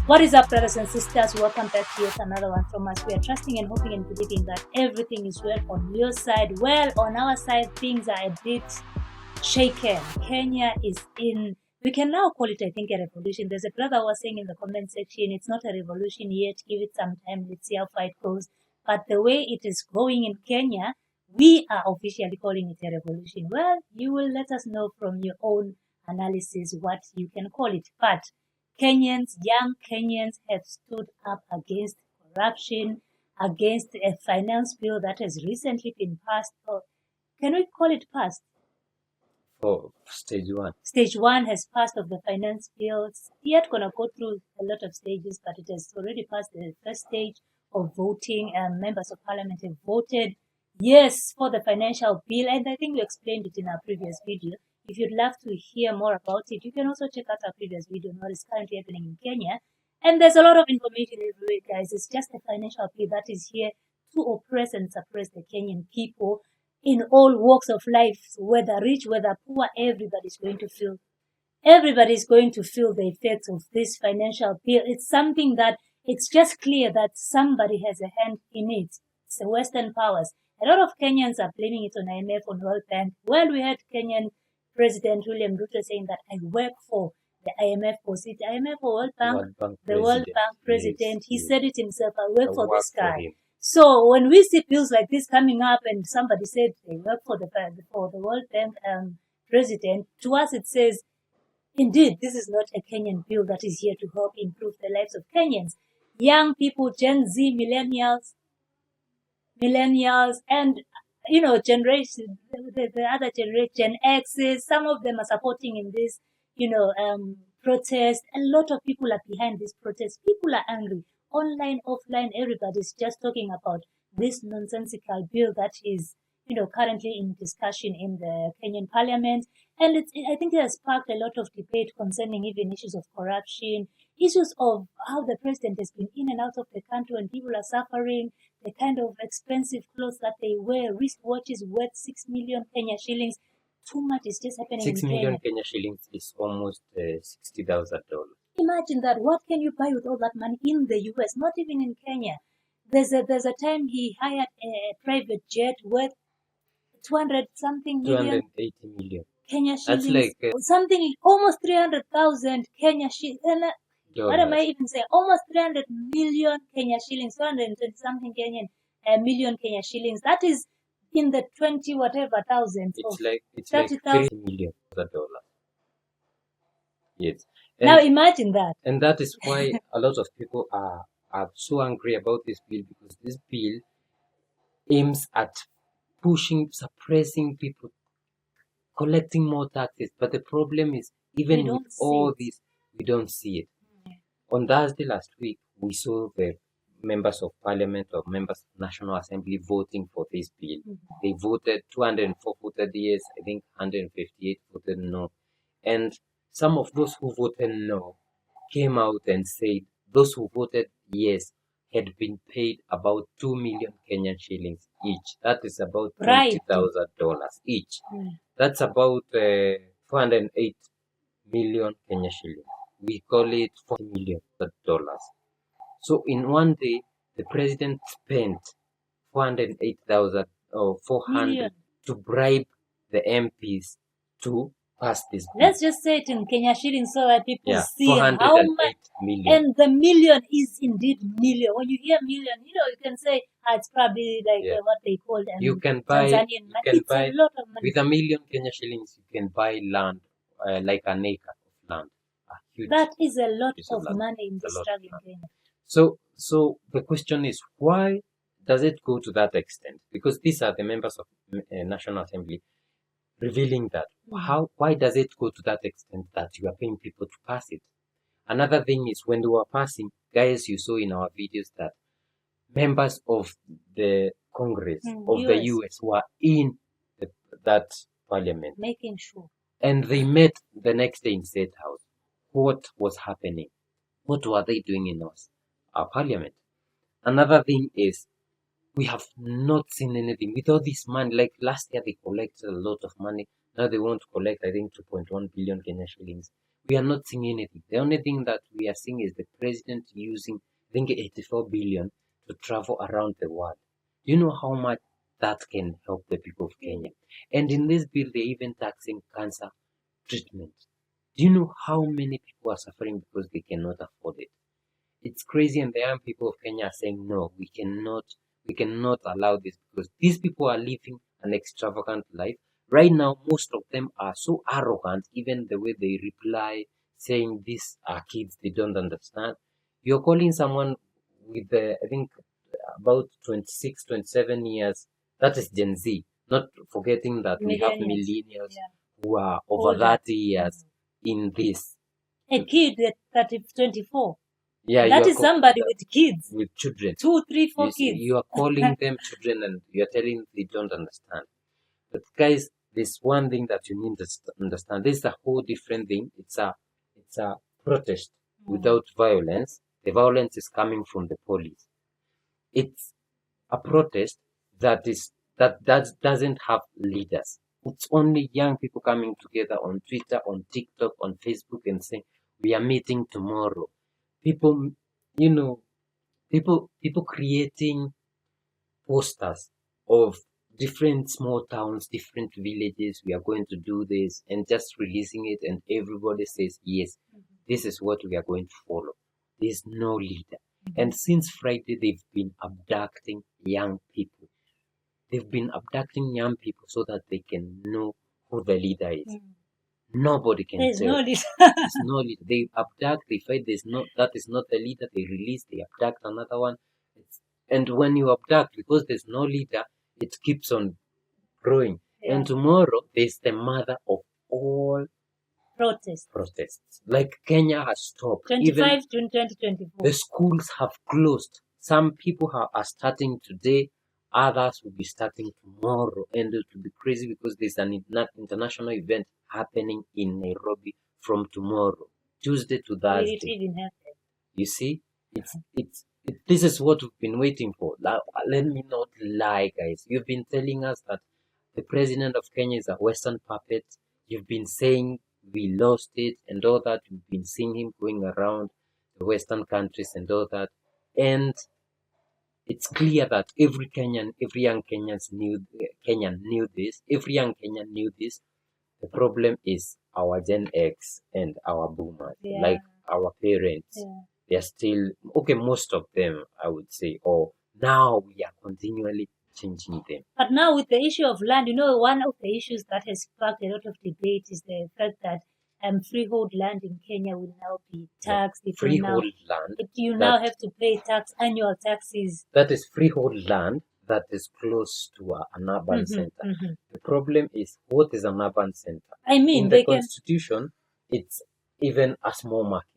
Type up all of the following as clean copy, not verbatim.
What is up, brothers and sisters? Welcome back to yet another one from us. We are trusting and hoping and believing that everything is well on your side. Well, on our side, things are a bit shaken. Kenya is in, we can now call it, I think, a revolution. There's a brother who was saying in the comment section, it's not a revolution yet. Give it some time. Let's see how far it goes. But the way it is going in Kenya, we are officially calling it a revolution. Well, you will let us know from your own analysis what you can call it. But Kenyans, young Kenyans have stood up against corruption, against a finance bill that has recently been passed. Or can we call it passed? For stage one. Stage one has passed of the finance bill. It's yet going to go through a lot of stages, but it has already passed the first stage of voting. Members of parliament have voted yes for the financial bill, and I think we explained it in our previous video. If you'd love to hear more about it, you can also check out our previous video on what is currently happening in Kenya. And there's a lot of information everywhere, guys. It's just a financial bill that is here to oppress and suppress the Kenyan people in all walks of life, whether rich, whether poor. Everybody's going to feel the effects of this financial bill. It's something that it's just clear that somebody has a hand in it. It's the Western powers. A lot of Kenyans are blaming it on IMF, on World Bank. Well, we had Kenyan President William Ruto saying that I work for the IMF, was it IMF or World Bank? The World Bank president. He said it himself, I work for this guy. So when we see bills like this coming up and somebody said they work for the World Bank president, to us it says, indeed, this is not a Kenyan bill that is here to help improve the lives of Kenyans. Young people, Gen Z, millennials, and generation, the other generation, Gen X's, some of them are supporting in this, protest. A lot of people are behind this protest. People are angry. Online, offline, everybody's just talking about this nonsensical bill that is, currently in discussion in the Kenyan parliament. And I think it has sparked a lot of debate concerning even issues of corruption, issues of how the president has been in and out of the country when people are suffering, the kind of expensive clothes that they wear, wristwatches worth 6 million Kenya shillings. Too much is just happening 6 in million Kenya. Kenya shillings is almost $60,000. Imagine that. What can you buy with all that money in the US? Not even in Kenya. There's a time he hired a private jet worth 280 million Kenya shillings. That's like something almost 300,000 Kenya shillings. What am I even saying? Almost 300 million Kenya shillings, 220 something million Kenya shillings. That is in the 20 whatever thousands. It's like $3 million. Yes. And now imagine that. And that is why a lot of people are so angry about this bill, because this bill aims at suppressing people, collecting more taxes. But the problem is, even with all this, we don't see it. On Thursday last week, we saw the members of parliament or members of National Assembly voting for this bill. They voted, 204 voted yes, I think 158 voted no. And some of those who voted no came out and said those who voted yes had been paid about 2 million Kenyan shillings each. That is about $20,000 each. That's about 408 million Kenyan shillings. We call it $40 million. So in one day, the president spent 408,000 or 400 to bribe the MPs to pass this bill. Let's just say it in Kenya shillings so that people see how much. Million. And the million is indeed million. When you hear million, you can say it's probably like what they call you can buy, Tanzanian money. It's a lot of money. With 1 million Kenya shillings, you can buy land, like an acre of land. That is a lot of money in the struggle in Kenya. So the question is, why does it go to that extent? Because these are the members of National Assembly revealing that. Why does it go to that extent that you are paying people to pass it? Another thing is, when they were passing, guys, you saw in our videos that members of the Congress of the US were in that parliament. Making sure. And they met the next day in State House. What was happening? What were they doing in our parliament? Another thing is, we have not seen anything with all this money. Like last year, they collected a lot of money. Now they want to collect, I think, 2.1 billion Kenya shillings. We are not seeing anything. The only thing that we are seeing is the president using, I think, 84 billion to travel around the world. Do you know how much that can help the people of Kenya? And in this bill, they're even taxing cancer treatment. Do you know how many people are suffering because they cannot afford it? It's crazy, and the young people of Kenya are saying, no, we cannot allow this, because these people are living an extravagant life. Right now, most of them are so arrogant, even the way they reply, saying these are kids, they don't understand. You're calling someone with, I think, about 26, 27 years, that is Gen Z, not forgetting that we have millennials who are over 30 years in this. A kid that is 24. Yeah, that is somebody with kids. With children. 2, 3, 4 kids. You are calling them children and you are telling them they don't understand. But guys, there's one thing that you need to understand. This is a whole different thing. It's a protest without violence. The violence is coming from the police. It's a protest that doesn't have leaders. It's only young people coming together on Twitter, on TikTok, on Facebook, and saying, we are meeting tomorrow. People, people creating posters of different small towns, different villages. We are going to do this, and just releasing it, and everybody says, yes, this is what we are going to follow. There's no leader. And since Friday, they've been abducting young people. They've been abducting young people so that they can know who the leader is. Nobody can There's tell. No leader. There's no leader. They abduct, they fight, that is not the leader. They release, they abduct another one. And when you abduct, because there's no leader, it keeps on growing. Yeah. And tomorrow, there's the mother of all protests. Like Kenya has stopped. 25 June 2024. The schools have closed. Some people are starting today. Others will be starting tomorrow. And it will be crazy because there's an international event happening in Nairobi from tomorrow, Tuesday to Thursday. Will it even happen? You see, this is what we've been waiting for. Let me not lie, guys. You've been telling us that the president of Kenya is a Western puppet. You've been saying we lost it and all that. You've been seeing him going around the Western countries and all that. And it's clear that every young Kenyan knew this. Every young Kenyan knew this. The problem is our Gen X and our boomers, like our parents. Yeah. They're still, okay, most of them, I would say, now we are continually changing them. But now with the issue of land, one of the issues that has sparked a lot of debate is the fact that freehold land in Kenya will now be taxed. Freehold land. You now have to pay annual taxes. That is freehold land that is close to an urban center. The problem is, what is an urban center? I mean, in the Constitution, it's even a small market,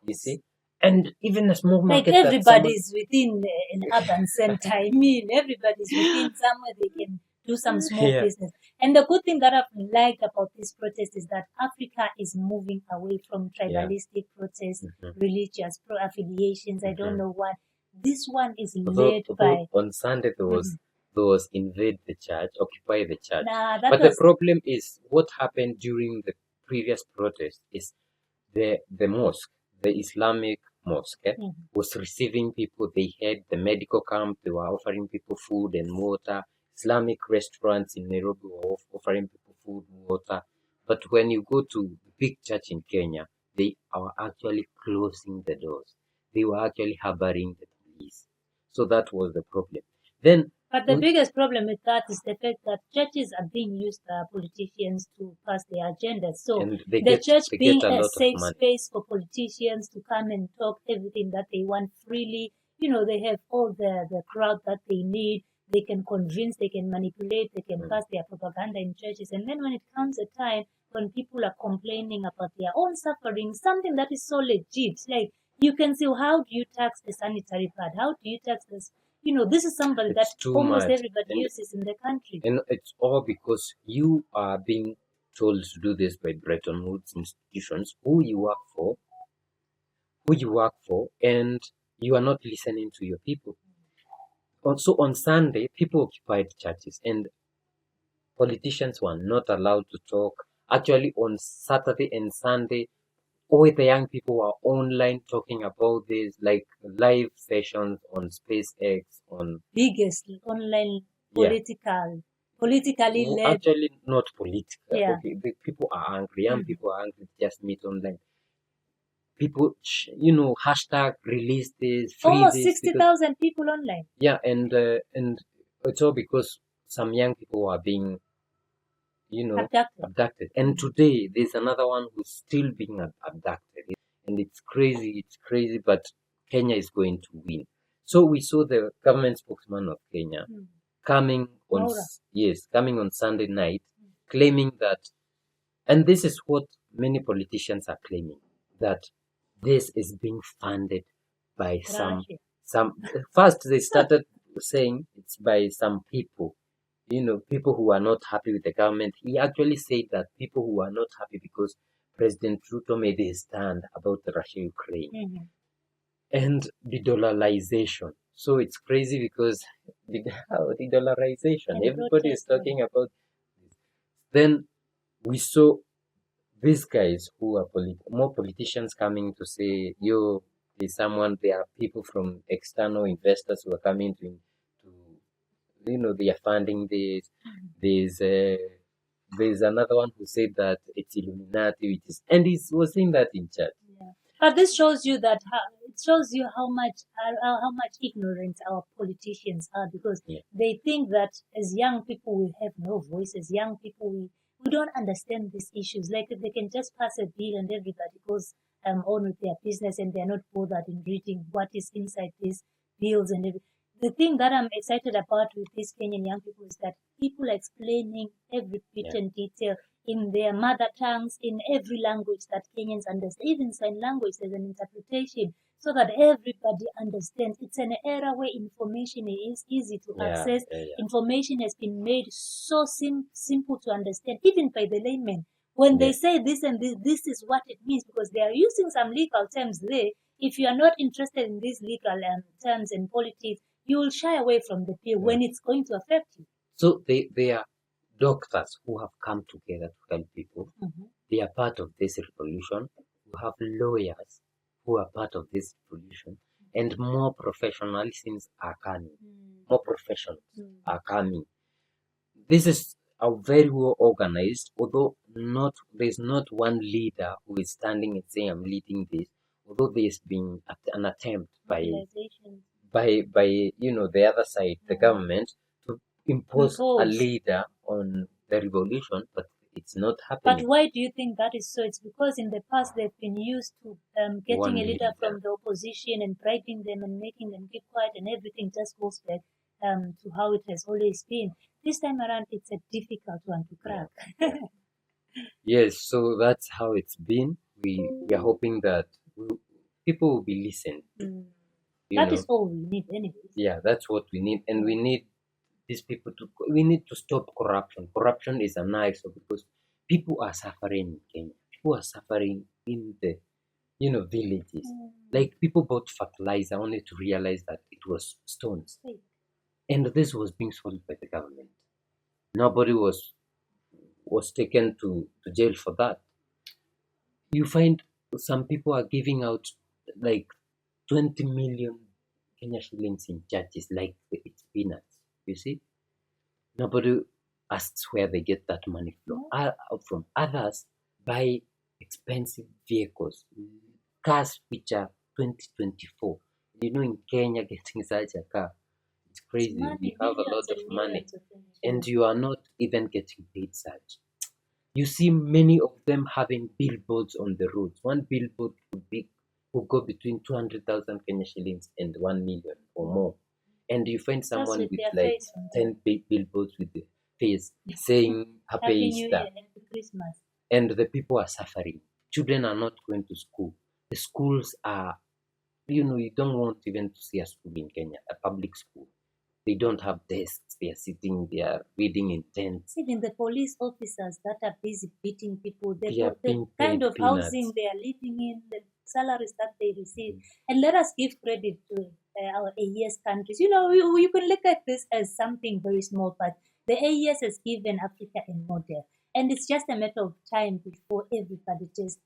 you see? And even a small market. Like everybody's within an urban center. I mean, everybody's within somewhere they can do some small business. And the good thing that I've liked about this protest is that Africa is moving away from tribalistic protests, religious affiliations. I don't know what. This one is led by. On Sunday there was invade the church, occupy the church. But the problem is, what happened during the previous protest is the mosque, the Islamic mosque, was receiving people. They had the medical camp. They were offering people food and water. Islamic restaurants in Nairobi were offering people food, water. But when you go to the big church in Kenya, they are actually closing the doors. They were actually harboring the police. So that was the problem. But the biggest problem with that is the fact that churches are being used by politicians to pass their agendas. So the church being a safe space for politicians to come and talk everything that they want freely. They have all the crowd that they need. They can convince, they can manipulate, they can pass their propaganda in churches. And then when it comes a time when people are complaining about their own suffering, something that is so legit, like you can say, how do you tax the sanitary pad? How do you tax this? This is somebody that almost everybody uses in the country. And it's all because you are being told to do this by Bretton Woods institutions, who you work for, and you are not listening to your people. Also on Sunday, people occupied churches, and politicians were not allowed to talk. Actually, on Saturday and Sunday, all the young people were online talking about this, like live sessions on SpaceX, on biggest online yeah. politically led. Actually, not political. Yeah. Okay, the people are angry. Young Mhm. people are angry. Just meet online. People, hashtag release this, free Almost this, because 60,000 people online. yeah, and it's all because some young people are being, Abducted. abducted. And today there's another one who's still being abducted, and it's crazy. It's crazy, but Kenya is going to win. So we saw the government spokesman of Kenya coming on Maura. coming on Sunday night, claiming that, and this is what many politicians are claiming, that this is being funded by some first they started saying it's by some people, people who are not happy with the government. He actually said that people who are not happy because President Ruto made a stand about the Russia-Ukraine and the dollarization. So it's crazy because the dollarization, everybody is talking about this. Then we saw these guys who are more politicians coming to say, yo, there are people from external investors who are coming to they are funding this. There's another one who said that it's Illuminati, and he was saying that in chat. Yeah. But this shows you that it shows you how much ignorant our politicians are, because they think that as young people we have no voice. As young people we don't understand these issues. Like they can just pass a bill and everybody goes on with their business, and they're not bothered in reading what is inside these bills and everything. The thing that I'm excited about with these Kenyan young people is that people are explaining every bit and detail in their mother tongues, in every language that Kenyans understand. Even sign language, there's an interpretation so that everybody understands. It's an era where information is easy to access. Information has been made so simple to understand, even by the layman. When they say this and this is what it means, because they are using some legal terms there. If you are not interested in these legal terms and politics, you will shy away from the bill when it's going to affect you. So they are doctors who have come together to help people. They are part of this revolution. We have lawyers who are part of this revolution, and more professionalisms are coming. More professionals are coming. This is a very well organized, although there's not one leader who is standing and saying, I'm leading this, although there's been an attempt by the other side, the government, to impose a leader on the revolution, but it's not happening. But why do you think that is so? It's because in the past they've been used to getting a leader from the opposition and bribing them and making them keep quiet, and everything just goes back to how it has always been. This time around, it's a difficult one to crack. Yes, so that's how it's been. We are hoping that people will be listened. That is all we need anyway. Yeah, that's what we need. And we need these people we need to stop corruption. Corruption is an eyesore because people are suffering in Kenya. People are suffering in the, villages. Like people bought fertilizer only to realize that it was stones. And this was being sold by the government. Nobody was taken to jail for that. You find some people are giving out like 20 million Kenya shillings in churches, like it's peanuts. You see, nobody asks where they get that money from. Others buy expensive vehicles, cars which are 2024. In Kenya, getting such a car, it's crazy. You have a lot of money, and you are not even getting paid such. You see many of them having billboards on the roads. One billboard would go between 200,000 Kenya shillings and 1 million or more. And you find someone with like 10 big billboards with the face saying Happy Easter. Christmas. And the people are suffering. Children are not going to school. The schools are, you don't want even to see a school in Kenya, a public school. They don't have desks. They are sitting, they are reading in tents. Even the police officers that are busy beating people, the kind of housing they are living in, the salaries that they receive. And let us give credit to our AES countries. You can look at this as something very small, but The AES has given Africa a model, and it's just a matter of time before everybody just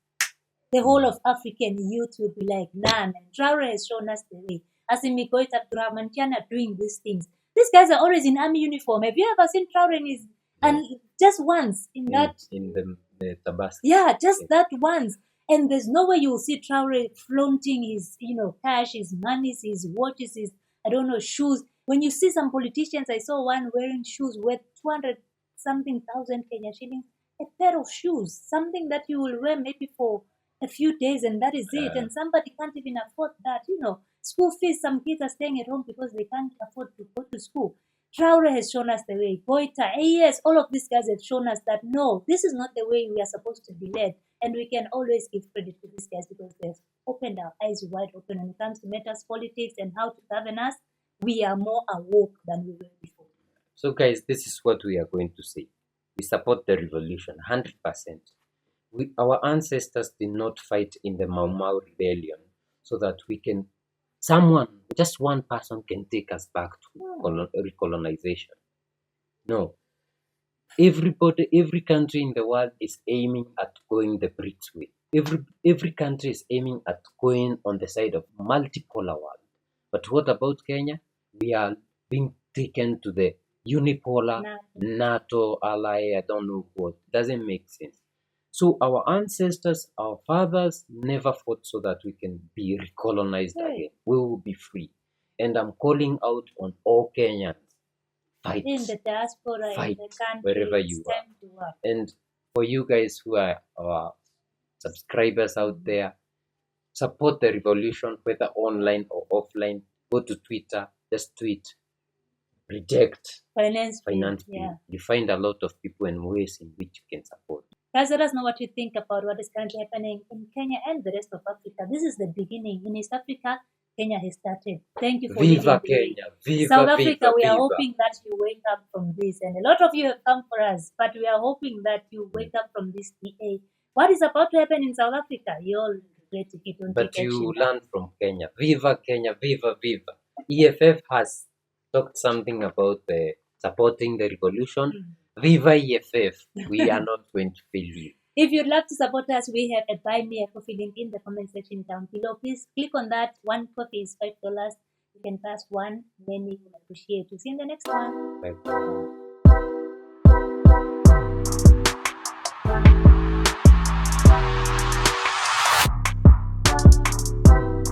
the whole of African youth will be like, nah, man, Traore has shown us the way. As in Mikoit Abdurrahman are doing these things. These guys are always in army uniform. Have you ever seen Traore in his and just once in that in the Tabasco? Yeah, just that once. And there's no way you will see Traore flaunting his, cash, his monies, his watches, his, I don't know, shoes. When you see some politicians, I saw one wearing shoes worth 200 something thousand Kenya shillings, a pair of shoes, something that you will wear maybe for a few days and that is it. And somebody can't even afford that, School fees, some kids are staying at home because they can't afford to go to school. Traore has shown us the way. Goita, yes, all of these guys have shown us that no, this is not the way we are supposed to be led. And we can always give credit to these guys because they've opened our eyes wide open when it comes to matters, politics, and how to govern us. We are more awoke than we were before. So, guys, this is what we are going to say. We support the revolution 100%. Our ancestors did not fight in the Mau Mau rebellion so that just one person can take us back to recolonization. No. Every country in the world is aiming at going the BRICS way. Every country is aiming at going on the side of multipolar world. But what about Kenya? We are being taken to the unipolar NATO ally, I don't know what. Doesn't make sense. So our ancestors, our fathers never fought so that we can be recolonized again. We will be free. And I'm calling out on all Kenyans. Fight. In the diaspora, fight in the country, wherever you are. And for you guys who are our subscribers out there, support the revolution, whether online or offline. Go to Twitter, just tweet, reject finance bill. Yeah. You find a lot of people and ways in which you can support. Guys, let us know what you think about what is currently happening in Kenya and the rest of Africa. This is the beginning. In East Africa, Kenya has started. Thank you for Viva Kenya. Viva, South Africa, we are viva. hoping that you wake up from this. And a lot of you have come for us, but we are hoping that you wake up from this DA. What is about to happen in South Africa? You'll regret if you don't But take action. You learn from Kenya. Viva Kenya, viva, viva. EFF has talked something about supporting the revolution. Viva EFF. We are not going to fail you. If you'd love to support us, we have a Buy Me a Coffee link in the comment section down below. Please click on that. One coffee is $5. You can pass one. Then we will appreciate you. See you in the next one. Bye.